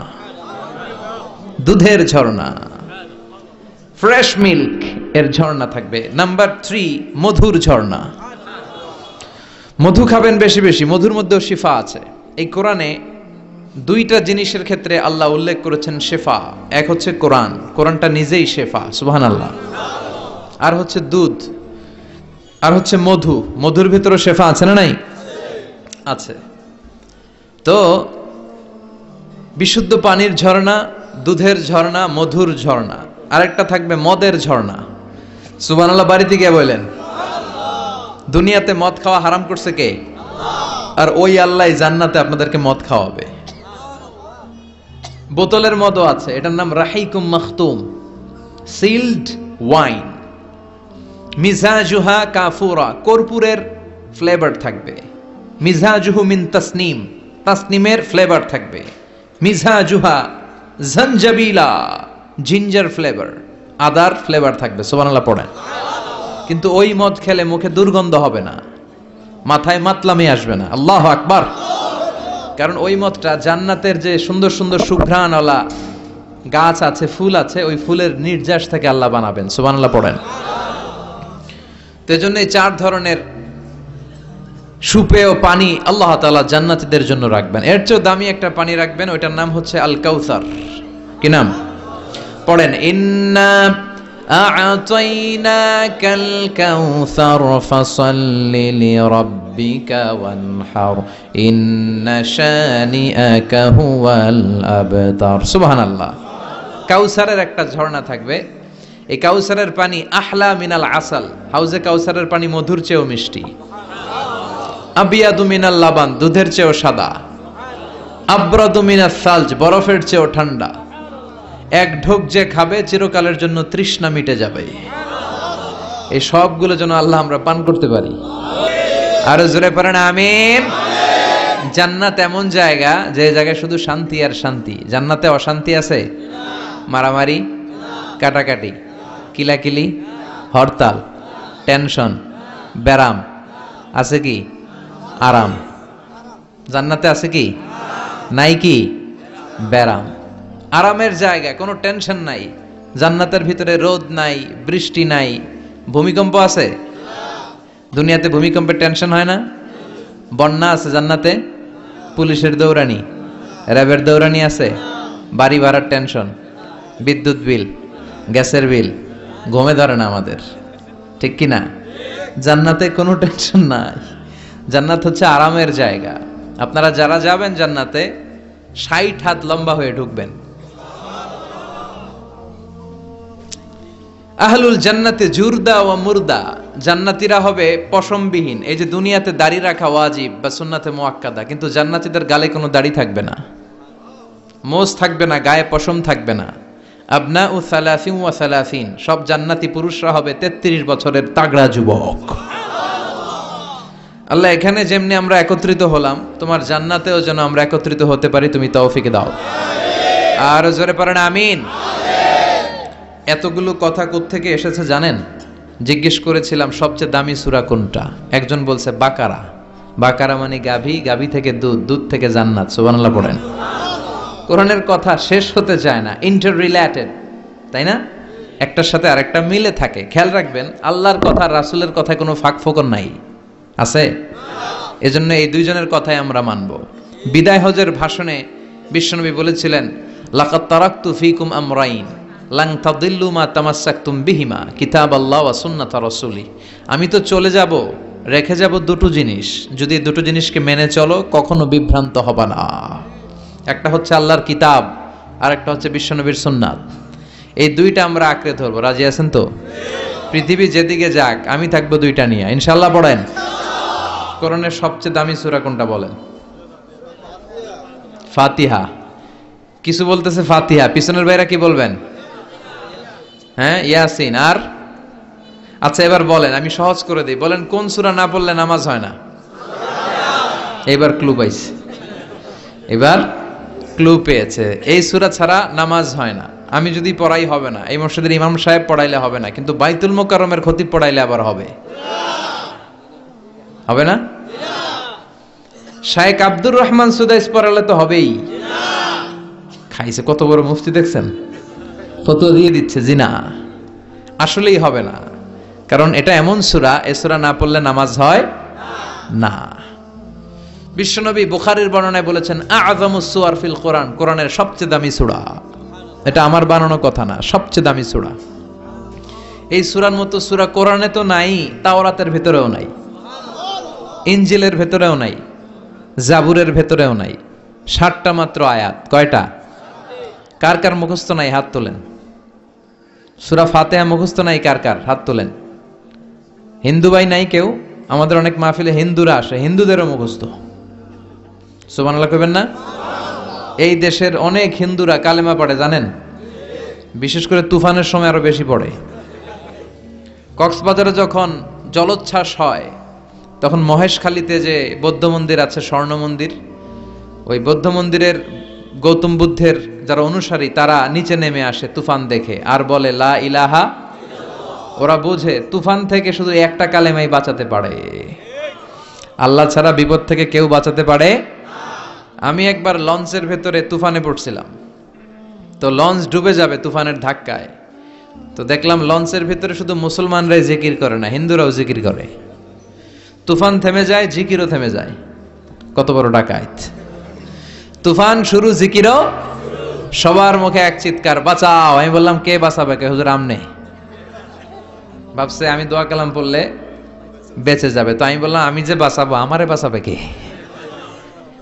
দুধের ঝর্ণা, ফ্রেশ মিল্ক এর ঝর্ণা থাকবে। নাম্বার 3 মধুর ঝর্ণা, মধু খাবেন বেশি বেশি, মধুর মধ্যেও শিফা আছে। এই কোরআনে 2টা জিনিসের ক্ষেত্রে আল্লাহ উল্লেখ করেছেন শেফা। এক হচ্ছে কোরআন, কোরআনটা নিজেই শেফা, সুবহানাল্লাহ। আর হচ্ছে দুধ, আর হচ্ছে মধু, মধুর ভিতরে শেফা আছে না নাই? আছে। তো বিশুদ্ধ পানির ঝর্ণা, দুধের ঝর্ণা, মধুর ঝর্ণা, আরেকটা থাকবে মদের ঝর্ণা। সুবহানাল্লাহ বাড়িতে গিয়ে বলেন। দুনিয়াতে মদ খাওয়া হারাম করছে কে? আর ওই আল্লাহ জান্নাতে আপনাদেরকে মদ খাওয়াবে। বোতলের মতো আছে, এটার নাম রাহিকুম মাখতুম, সিলড ওয়াইন। মিজাজুহা কাফুরা, কর্পূরের ফ্লেভার থাকবে। মিজাজুহু মিন তাসনিম, তাসনিমের ফ্লেভার থাকবে। মিজাজুহা জানজাবিলা, জিঞ্জার ফ্লেভার, আদার ফ্লেভার থাকবে। সুবহানাল্লাহ পড়েন। কিন্তু ওই মদ খেলে মুখে দুর্গন্ধ হবে না, মাথায় মাতলামি আসবে না। আল্লাহু আকবার। কারণ ওই মদটা জান্নাতের যে সুন্দর সুন্দর সুঘ্রাণওয়ালা গাছ আছে, ফুল আছে, ওই ফুলের নির্যাস থেকে আল্লাহ বানাবেন। সুবহানাল্লাহ পড়েন। তো এজন্য এই 4 ধরনের সুপেয় পানি আল্লাহ তাআলা জান্নাতীদের জন্য রাখবেন। এর চেয়ে দামি একটা পানি রাখবেন, ওইটার নাম হচ্ছে আল কাউসার। কি নাম? পড়েন, ইন্না আ'তাইনাকাল কাউসার ফাসাল্লি লিরাব্বিকা ওয়ানহার ইন্না শানিআকা হুয়াল আবতার। সুবহানাল্লাহ। কাউসারের একটা ঝর্ণা থাকবে, এই কাউসারের পানি আহলা মিনাল আসাল, হাউজে কাউসারের পানি মধুর চেয়েও মিষ্টি। আবিয়াদু মিনাল লাবান, দুধের চেয়েও সাদা। আবরাদু মিনাস সালজ, বরফের চেয়েও ঠান্ডা। এক ঢোক যে খাবে চিরকালের জন্য তৃষ্ণা মিটে যাবে। এই সবগুলো যেন আল্লাহ আমরা পান করতে পারি। আর জোরে পড়েন আমিন। জান্নাত এমন জায়গা, যে জায়গায় শুধু শান্তি আর শান্তি। জান্নাতে অশান্তি আছে? মারামারি, কাটাকাটি, কিলাকিলি, হরতাল, টেনশন, ব্যারাম আছে কি? আরাম। জান্নাতে আছে কি? নাই কি? ব্যারাম। আরামের জায়গা, কোনো টেনশন নাই। জান্নাতের ভিতরে রোদ নাই, বৃষ্টি নাই, ভূমিকম্প আছে? দুনিয়াতে ভূমিকম্পের টেনশন হয় না? বন্যা আছে জান্নাতে? পুলিশের দৌড়ানি, র্যাবের দৌড়ানি আছে? বাড়ি ভাড়ার টেনশন, বিদ্যুৎ বিল, গ্যাসের বিল, ঘুমে ধরে না আমাদের, ঠিক কি না? জান্নাতে কোনো টেনশন নাই। জান্নাত হচ্ছে আরামের জায়গা। আপনারা যারা যাবেন জান্নাতে 60 হাত লম্বা হয়ে ঢুকবেন। আহলুল জান্নাতে জুরদা ওয়া মুরদা, জান্নাতীরা হবে পশমবিহীন। এই যে দুনিয়াতে দাড়ি রাখা ওয়াজিব বা সুন্নাতে মুআক্কাদা, কিন্তু জান্নাতীদের গালে কোনো দাড়ি থাকবে না, মোজ থাকবে না, গায়ে পশম থাকবে না। আবনাউ সালাসিন ওয়া সালাসিন, সব জান্নাতি পুরুষরা হবে 33 বছরের তাগড়া যুবক। আল্লাহ, এখানে যেমনি আমরা একত্রিত হলাম, তোমার জান্নাতেও যেন আমরা একত্রিত হতে পারি, তুমি তৌফিক দাও। আর জোরে পড়েন আমিন। এতগুলো কথা কোত্থেকে এসেছে জানেন? জিজ্ঞেস করেছিলাম সবচেয়ে দামি সূরা কোনটা? একজন বলছে বাকারা। বাকারা মানে গাভী, গাভী থেকে দুধ, দুধ থেকে জান্নাত। সুবহানাল্লাহ পড়েন। কোরআনের কথা শেষ হতে চায় না, ইন্টার রিলেটেড, তাই না? একটার সাথে আরেকটা মিলে থাকে। খেয়াল রাখবেন, আল্লাহর কথা রাসূলের কথায় কোনো ফাঁক ফোকর নাই, আছে? এজন্য এই দুইজনের কথাই আমরা মানব। বিদায় হজের ভাষণে বিশ্বনবী বলেছিলেন, লাকাদ তারাকতু ফীকুম আমরাইন লান তাদিল্লু মা তামাসসাকতুম বিহিমা কিতাবাল্লাহ ওয়া সুন্নাতা রাসূলি। আমি তো চলে যাব, রেখে যাব দুটো জিনিস, যদি দুটো জিনিসকে মেনে চলো কখনো বিভ্রান্ত হবে না। একটা হচ্ছে আল্লাহর কিতাব, আর একটা হচ্ছে বিশ্বনবীর সুন্নাত। এই দুইটা আমরা আঁকড়ে ধরবো। রাজি আছেন তো? পৃথিবী যেদিকে যাক আমি থাকবো দুইটা নিয়ে, ইনশাআল্লাহ। পড়েন। কোরআনের সবচেয়ে দামি সূরা কোনটা বলেন? ফাতিহা। কিছু বলতেছে ফাতিহা, পিছনের ভাইরা কি বলবেন? হ্যাঁ, ইয়াসিন। আর আচ্ছা, এবার বলেন, আমি সহজ করে দিই, বলেন কোন সূরা না পড়লে নামাজ হয় না? এবার ক্লু পাইছে, এবার ক্লু পেয়েছে। এই সূরা ছাড়া নামাজ হয় না। আমি যদি পড়াই হবে না, এই মসজিদের ইমাম সাহেব পড়াইলে হবে না, কিন্তু বাইতুল মুকাররমের খতিব পড়াইলে আবার হবে। হবে না? শায়েখ আব্দুর রহমান সুদাইস পড়ালে তো হবেই। খাইছে কত বড় মুফতি দেখছেন, ফতোয়া দিয়ে দিচ্ছে জি না, আসলেই হবে না। কারণ এটা এমন সূরা, এই সূরা না পড়লে নামাজ হয় না। বিশ্বনবী বুখারীর বর্ণনায় বলেছেন, আ'যামুস সুওয়ার ফিল কোরআন, কোরআনের সবচেয়ে দামি সূরা। এটা আমার বানানো কথা না, সবচেয়ে দামি সূরা। এই সূরার মতো সূরা কোরআনে তো নাই, তাওরাতের ভেতরেও নাই, ইনজিলের ভেতরেও নাই, জাবুরের ভেতরেও নাই। 60টা মাত্র আয়াত। কয়টা? কার কার মুখস্থ নাই হাত তোলেন। সূরা ফাতিহা মুখস্থ নাই কার কার? হাত তোলেন। হিন্দু ভাই নাই কেউ? আমাদের অনেক মাহফিলে হিন্দুরা আসে, হিন্দুদেরও মুখস্থ। সুবহানাল্লাহ কইবেন না? এই দেশের অনেক হিন্দুরা কালেমা পড়ে জানেন, বিশেষ করে তুফানের সময় আরো বেশি পড়ে। কক্সবাজারে যখন জলোচ্ছ্বাস হয় তখন মহেশখালীতে যে বৌদ্ধ মন্দির আছে, স্বর্ণ মন্দির, ওই বৌদ্ধ মন্দিরের গৌতম বুদ্ধের যারা অনুসারী তারা নিচে নেমে আসে তুফান দেখে আর বলে লা ইলাহা। ওরা বোঝে তুফান থেকে শুধু একটা কালেমাই বাঁচাতে পারে, আল্লাহ ছাড়া বিপদ থেকে কেউ বাঁচাতে পারে। আমি একবার লঞ্চের ভেতরে তুফানে পড়ছিলাম, তো লঞ্চ ডুবে যাবে তুফানের ধাক্কায়, তো দেখলাম লঞ্চের ভেতরে শুধু মুসলমানরাই জিকির করে না, হিন্দুরাও জিকির করে। তুফান থেমে যায়, জিকিরও থেমে যায়। কত বড় ডাকাত! তুফান শুরু, জিকিরও। সবার মুখে এক চিৎকার, বাঁচাও। আমি বললাম কে বাঁচাবে? কে? হুজুর আমনে। ভাবছে আমি দোয়া কালাম পড়লে বেঁচে যাবে, তো আমি বললাম আমি যে বাঁচাবো, আমারে বাঁচাবে কে?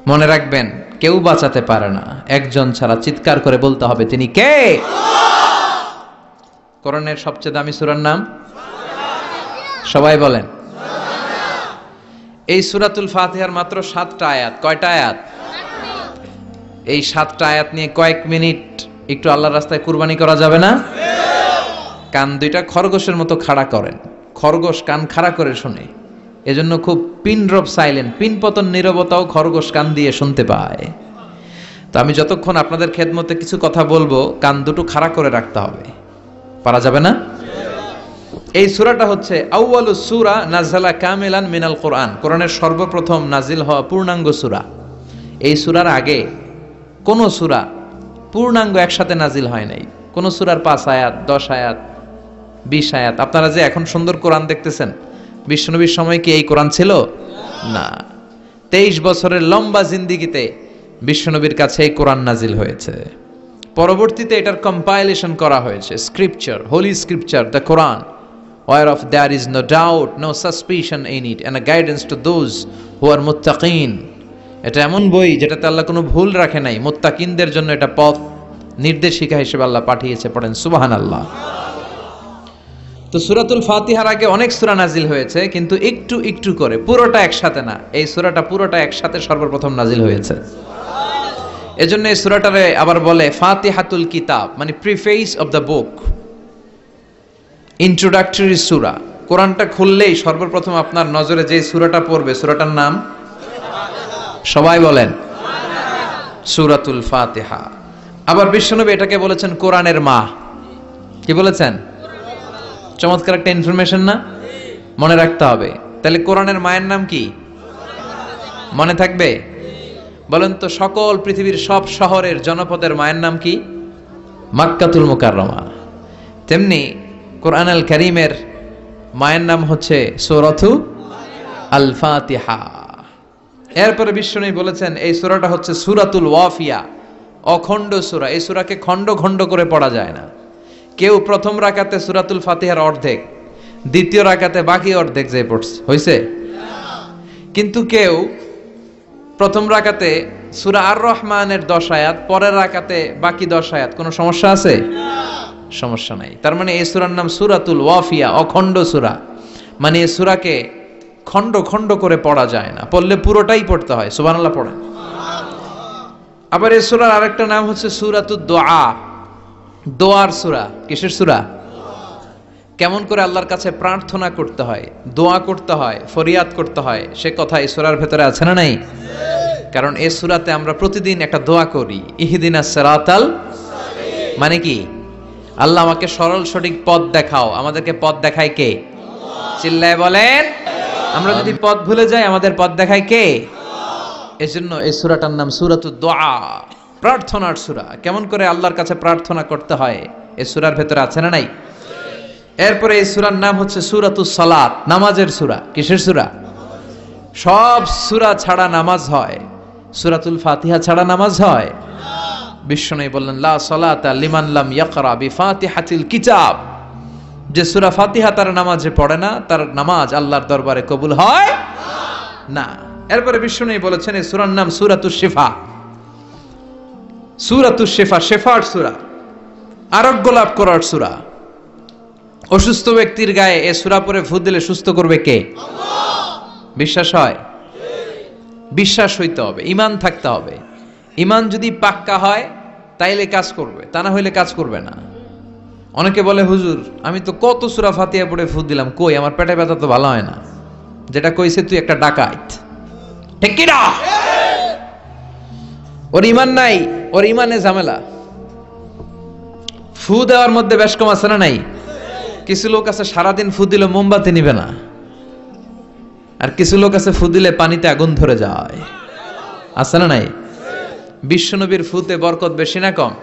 মনে রাখবেন কেউ বাঁচাতে পারে না, একজন ছাড়া। চিৎকার করে বলতে হবে তিনি কে। কোরআনের সবচেয়ে দামি সূরার নাম সবাই বলেন। এই সূরাতুল ফাতিহার মাত্র 7টা আয়াত। কয়টা আয়াত? এই 7টা আয়াত নিয়ে কয়েক মিনিট একটু আল্লাহর রাস্তায় কুরবানি করা যাবে না? কান দুইটা খরগোশের মতো খাড়া করেন। খরগোশ কান খাড়া করে শুনে, এজন্য খুব পিন ড্রপ সাইলেন্ট, পিন পতন নীরবতাও খরগোশ কান দিয়ে শুনতে পায়। তো আমি যতক্ষণ আপনাদের খেদমতে কিছু কথা বলবো, কান দুটো খাড়া করে রাখতে হবে। পারা যাবে না? এই সূরাটা হচ্ছে আউয়ালুস সূরা নাযালা কামিলান মিনাল কোরআন, কোরআনের সর্বপ্রথম নাজিল হওয়া পূর্ণাঙ্গ সূরা। এই সূরার আগে কোন সূরা পূর্ণাঙ্গ একসাথে নাজিল হয় নাই। কোন সূরার 5 আয়াত, 10 আয়াত, 20 আয়াত। আপনারা যে এখন সুন্দর কোরআন দেখতেছেন, বিশ্বনবীর সময় কি এই কোরআন ছিল? না। 23 বছরের লম্বা জিন্দিগিতে বিশ্বনবীর কাছে এই কোরআন নাজিল হয়েছে। পরবর্তীতে এটার কম্পাইলেশন করা হয়েছে, scripture, holy scripture, the Quran, whereof there is no doubt, no suspicion in it, and a guidance to those who are muttaqin. এটা এমন বই যেটাতে আল্লাহ কোনো ভুল রাখে নাই, মুত্তাকিনদের জন্য এটা পথ নির্দেশিকা হিসেবে আল্লাহ পাঠিয়েছে। পড়েন সুবহানাল্লাহ। তো সূরাতুল ফাতিহার আগে অনেক সূরা নাজিল হয়েছে, কিন্তু একটু একটু করে, পুরোটা একসাথে না। এই সূরাটা পুরোটা একসাথে সর্বপ্রথম নাজিল হয়েছে। এজন্য এই সূরাটারে আবার বলে ফাতিহাতুল কিতাব, মানে preface of the book, introductory সূরা। কোরআনটা খুললেই সর্বপ্রথম আপনার নজরে যে সূরাটা পড়বে, সূরাটার নাম সবাই বলেন সূরাতুল ফাতিহা। আবার বিশ্বনবী এটাকে বলেছেন কোরআনের মা। কি বলেছেন? চমৎকার একটা ইনফরমেশন না? মনে রাখতে হবে। তাহলে কোরআনের মায়ের নাম কি? মনে থাকবে? বলেন তো, সকল পৃথিবীর সব শহরের জনপদের মায়ের নাম কি? মাক্কাতুল মুকাররমা। তেমনি কোরআন আল কারীমের মায়ের নাম হচ্ছে সূরাতু আল ফাতিহা। এরপরে বিশ্বনবী বলেছেন এই সূরাটা হচ্ছে সূরাতুল ওয়াফিয়া, অখণ্ড সূরা। এই সূরাকে খণ্ড খণ্ড করে পড়া যায় না। কেউ প্রথম রাকাতে সূরাতুল ফাতিহার অর্ধেক, দ্বিতীয় রাকাতে বাকি অর্ধেক যে পড়ছে হইছে, কিন্তু কেউ প্রথম রাকাতে সূরা আর রহমানের 10 আয়াত, পরের রাকাতে বাকি 10 আয়াত। কোনো সমস্যা আছে? সমস্যা নাই। তার মানে এই সূরার নাম সূরাতুল ওয়াফিয়া, অখণ্ড সূরা। মানে এই সূরাকে খণ্ড খণ্ড করে পড়া যায় না, পড়লে পুরোটাই পড়তে হয়। সুবহানাল্লাহ পড়েন। আবার এই সূরার আরেকটা নাম হচ্ছে সূরাতুদ দুআ, দোয়ার সূরা। কিসের সূরা? কেমন করে আল্লাহর কাছে প্রার্থনা করতে হয়, দোয়া করতে হয়, ফরিয়াদ করতে হয়, সে কথা এই সূরার ভেতরে আছে না নাই? কারণ এই সূরাতে আমরা প্রতিদিন একটা দোয়া করি, ইহদিনাস সিরাতাল, মানে কি? আল্লাহ আমাকে সরল সঠিক পথ দেখাও। আমাদেরকে পথ দেখায় কে? চিল্লায় বলেন। আমরা যদি পথ ভুলে যাই, আমাদের পথ দেখায় কে? এজন্য এই সূরাটার নাম সূরাতুদ দুআ, প্রার্থনার সূরা। কেমন করে আল্লাহর কাছে প্রার্থনা করতে হয় এই সূরার ভেতরে আছে না নাই? এরপরে এই সূরার নাম হচ্ছে সূরাতুস সালাত, নামাজের সূরা। কিসের সূরা? সব সূরা ছাড়া নামাজ হয়, সূরাতুল ফাতিহা ছাড়া নামাজ হয়? বিশ্বনবী বললেন লা সালাতা লিমান লাম ইয়াকরা বিফাতিহাতিল কিতাব। যে সূরা ফাতিহা তার নামাজে পড়ে না, তার নামাজ আল্লাহর দরবারে কবুল হয় না। এরপরে বিশ্বনবী বলেছেন এই সূরার নাম সূরাতুশ শিফা। সূরাতুশ শিফা, শেফার সূরা, আরোগ্য লাভ করার সূরা। অসুস্থ ব্যক্তির গায়ে এই সূরা পড়ে ফু দিলে সুস্থ করবে কে? আল্লাহ। বিশ্বাস হয়? বিশ্বাস হইতে হবে, ঈমান থাকতে হবে। ইমান যদি পাক্কা হয় তাইলে কাজ করবে, তা না হইলে কাজ করবে না। অনেকে বলে হুজুর আমি তো কত সূরা ফাতিহা পড়ে ফু দিলাম, কই আমার পেটে ব্যথা তো ভালো হয় না। যেটা কইছে তুই একটা ডাকাত, ঠিক কি না? ওর ইমান নাই, ওর ইমানে ঝামেলা। ফু দেওয়ার মধ্যে বেশ কম আছে না নাই? কিছু লোক আছে সারাদিন ফু দিলে মোমবাতি নিবে না, আর কিছু লোক আছে ফু দিলে পানিতে আগুন ধরে যায়, আছে না নাই? বিশ্বনবীর ফুতে বরকত বেশি না কম?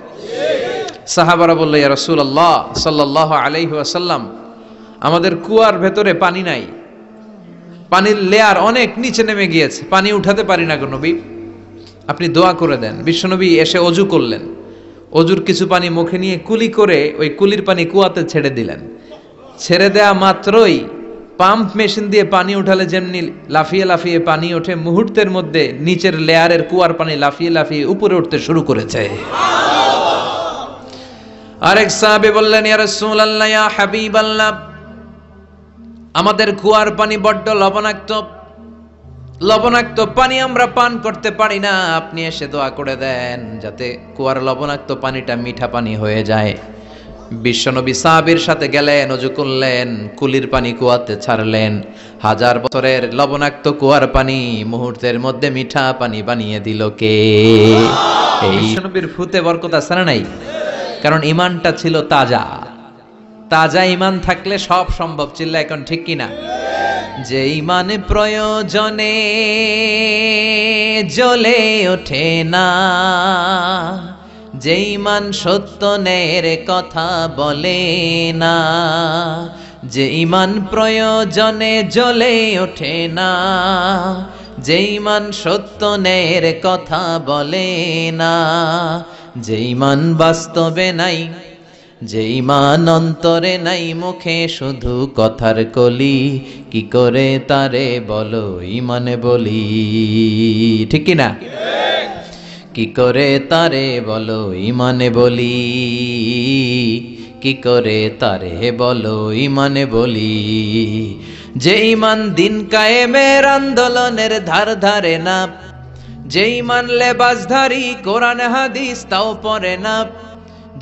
সাহাবারা বলল ইয়া রাসূলুল্লাহ সাল্লাল্লাহু আলাইহি ওয়াসাল্লাম, আমাদের কুয়ার ভেতরে পানি নাই, পানির লেয়ার অনেক নিচে নেমে গিয়েছে, পানি উঠাতে পারি না গো নবী, আপনি দোয়া করে দেন। বিশ্বনবী এসে অজু করলেন, অজুর কিছু পানি মুখে নিয়ে কুলি করে ওই কুলির পানি কুয়াতে ছেড়ে দিলেন। ছেড়ে দেয়া মাত্রই পাম্প মেশিন দিয়ে পানি উঠালে যেমনি লাফিয়ে লাফিয়ে পানি ওঠে, মুহূর্তের মধ্যে নিচের লেয়ারের কুয়ার পানি লাফিয়ে লাফিয়ে উপরে উঠতে শুরু করেছে। আরেক সাহাবী বললেন ইয়া রাসূলুল্লাহ ইয়া হাবিবাল্লাহ, আমাদের কুয়ার পানি বড্ড লবণাক্ত, লবণাক্ত পানি আমরা পান করতে পারি না, আপনি এসে দোয়া করে দেন যাতে কুয়ার লবণাক্ত পানিটা মিঠা পানি হয়ে যায়। বিশ্বনবী সাহাবীর সাথে গেলেন, ওযু করলেন, কুলির পানি কুয়াতে ছাড়লেন, 1000 বছরের লবণাক্ত কুয়ার পানি মুহূর্তের মধ্যে মিঠা পানি বানিয়ে দিল কে? এই বিশ্বনবীর ফুতে বরকত আছে না নাই? কারণ ইমানটা ছিল তাজা। তাজা ইমান থাকলে সব সম্ভব। চিল্লা এখন ঠিক কিনা? যে ইমান প্রয়োজনে জ্বলে ওঠে না, যে ইমান সত্য ন্যায়ের কথা বলে না, যে ইমান প্রয়োজনে জ্বলে ওঠে না, যে ইমান সত্য ন্যায়ের কথা বলে না, যে ইমান বাস্তবে নাই, যে ইমান অন্তরে নাই, মুখে শুধু কথার কলি, কি করে তারে বলো ইমানে বলি? ঠিক কি না? কি করে তারে বলো ইমানে বলি, কি করে তারে বলো ইমানে বলি? যে ইমান দিন কায়েমের আন্দোলনের ধার ধারে না, যে ইমান লেবাসধারী কোরআন হাদিস তাও পড়ে না,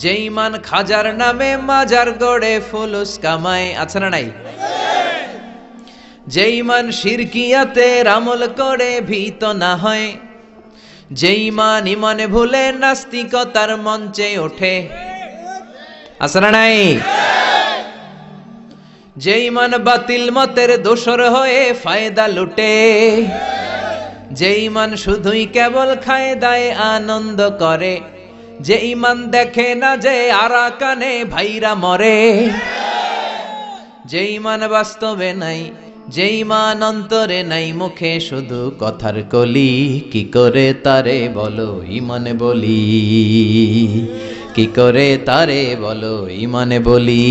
যে ইমান খাজার নামে মাজার গড়ে ফুলুস কামায়, আছে না নাই? যে ইমান শিরকিয়াতের আমল করে ভীত না হয়, যে ইমান ইমানে ভুলে নাস্তিকতার মঞ্চে ওঠে, আছে না নাই? যে ইমান বাতিল মতের দোসর হয়ে ফায়দা লুটে, যে ইমান শুধুই কেবল খায় দায় আনন্দ করে, যে ইমান দেখে না যে আরাকানে ভাইরা মরে, যে ইমান বাস্তবে নাই, যে ইমান অন্তরে নাই, মুখে শুধু কথার কলি, কি করে তারে বলো ইমানে বলি? কি করে তারে বলো ইমানে বলি?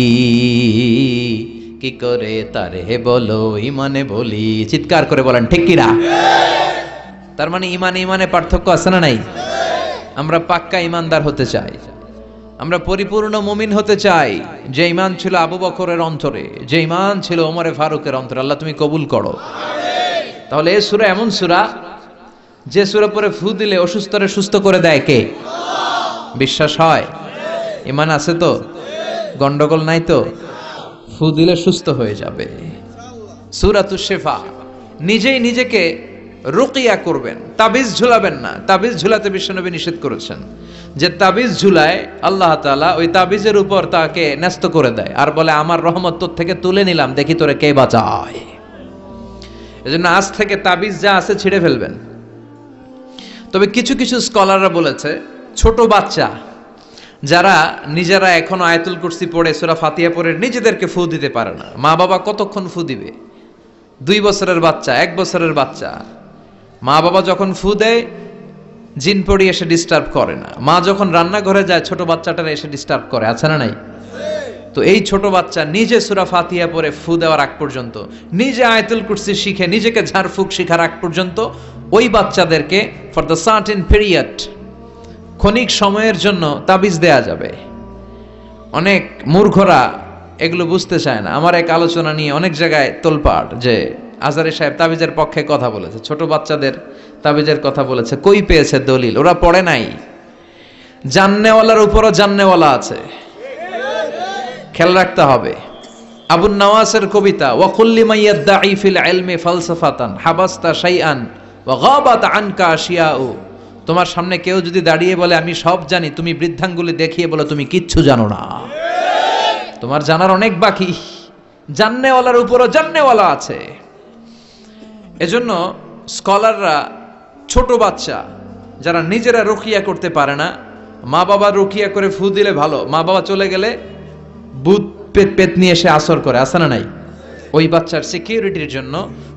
কি করে তারে বলো ইমানে বলি? চিৎকার করে বলেন ঠিক কি না? তার মানে ইমানে ইমানে পার্থক্য আছে না নাই? আমরা পাক্কা ইমানদার হতে চাই, আমরা পরিপূর্ণ মুমিন হতে চাই। যে ইমান ছিল আবু বকরের অন্তরে, যে ইমান ছিল ওমরে ফারুকের অন্তরে, আল্লাহ তুমি কবুল করো। তাহলে এই সূরা এমন সূরা যে সূরা পরে ফু দিলে অসুস্থরে সুস্থ করে দেয় কে? বিশ্বাস হয়? ইমান আছে তো? গন্ডগোল নাই তো? ফু দিলে সুস্থ হয়ে যাবে। সূরাতুশ শিফা। নিজেই নিজেকে রুকিয়া করবেন, তাবিজ ঝুলাবেন না। তাবিজ ঝুলাতে বিশ্বনবী নিষেধ করেছেন। যে তাবিজ ঝুলায় আল্লাহ তাআলা ওই তাবিজের উপর তাকে ন্যস্ত করে দেয় আর বলে আমার রহমত তোর থেকে তুলে নিলাম, দেখি তোরে কে বাঁচায়। এজন্য আজ থেকে তাবিজ যা আছে ছিঁড়ে ফেলবেন। তবে কিছু কিছু স্কলাররা বলেছে ছোট বাচ্চা যারা নিজেরা এখনো আয়াতুল কুরসি পড়ে সূরা ফাতিহা পড়ে নিজেদেরকে ফু দিতে পারে না, মা বাবা কতক্ষণ ফু দিবে? 2 বছরের বাচ্চা, 1 বছরের বাচ্চা, মা বাবা যখন ফু দেয় জিন পড়ি এসে ডিস্টার্ব করে না। মা যখন রান্নাঘরে যায় ছোট বাচ্চাটারা এসে ডিস্টার্ব করে, আছে না নাই? তো এই ছোট বাচ্চা নিজে সূরা ফাতিহা পড়ে ফু দেওয়ার আগ পর্যন্ত, নিজে আয়াতুল কুরসি শিখে নিজেকে ঝাড়ফুঁক শিখার আগ পর্যন্ত ওই বাচ্চাদেরকে ফর দ্য সার্টেন পিরিয়ড, ক্ষণিক সময়ের জন্য তাবিজ দেয়া যাবে। অনেক মূর্খরা এগুলো বুঝতে চায় না। আমার এক আলোচনা নিয়ে অনেক জায়গায় তোলপাড় যে আজহারি সাহেব তাবিজের পক্ষে কথা বলেছে, ছোট বাচ্চাদের তাবিজের কথা বলেছে। কই পেয়েছে দলিল? ওরা পড়ে নাই। জান্নেওয়ালার উপরও জান্নেওয়ালা আছে, খেয়াল রাখতে হবে। আবু নওয়াসের কবিতা, ওয়া কুল্লি মাইয়াদ্দাঈ ফিল ইলমি ফালসাফাতান হাবাস্তা শাইআন ওয়া গাবাত আনকা আশিয়াউ। তোমার সামনে কেউ যদি দাঁড়িয়ে বলে আমি সব জানি, তুমি বৃদ্ধাঙ্গুলি দেখিয়ে বলো তুমি কিচ্ছু জানো না, তোমার জানার অনেক বাকি। জান্নেওয়ালার উপরও জান্নেওয়ালা আছে। এজন্য স্কলাররা ছোট বাচ্চা যারা নিজেরা রুকিয়া করতে পারে না, মা বাবা রুকিয়া করে ফু দিলে ভালো, মা বাবা চলে গেলে ভূত পেত নিয়ে এসে আসর করে, আসে না নাই? ওই বাচ্চার সিকিউরিটির জন্য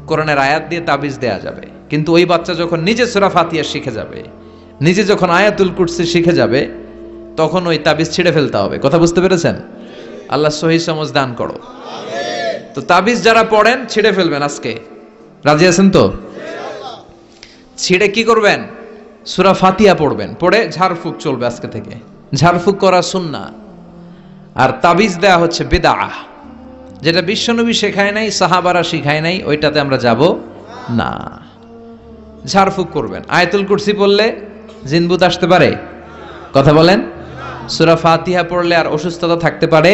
কোরআনের আয়াত দিয়ে তাবিজ দেয়া যাবে। কিন্তু ওই বাচ্চা যখন নিজে সূরা ফাতিহা শিখে যাবে, নিজে যখন আয়াতুল কুরসি শিখে যাবে, তখন ওই তাবিজ ছিঁড়ে ফেলতে হবে। কথা বুঝতে পেরেছেন? আল্লাহ সহি সমঝ দান করো। তো তাবিজ যারা পড়েন ছিঁড়ে ফেলবেন আজকে, রাজি আছেন তো? ছিঁড়ে কি করবেন? সূরা ফাতিহা পড়বেন, পড়ে ঝাড়ফুঁক চলবে আজকে থেকে। ঝাড়ফুঁক করা সুন্নাহ। আর তাবিজ দেয়া হচ্ছে বিদআহ, যেটা বিশ্বনবী শেখায় নাই, সাহাবারা শিখায় নাই, ওইটাতে আমরা যাব না। ঝাড়ফুঁক করবেন। আয়াতুল কুরসি পড়লে জিনবুত আসতে পারে? কথা বলেন। সূরা ফাতিহা পড়লে আর অসুস্থতা থাকতে পারে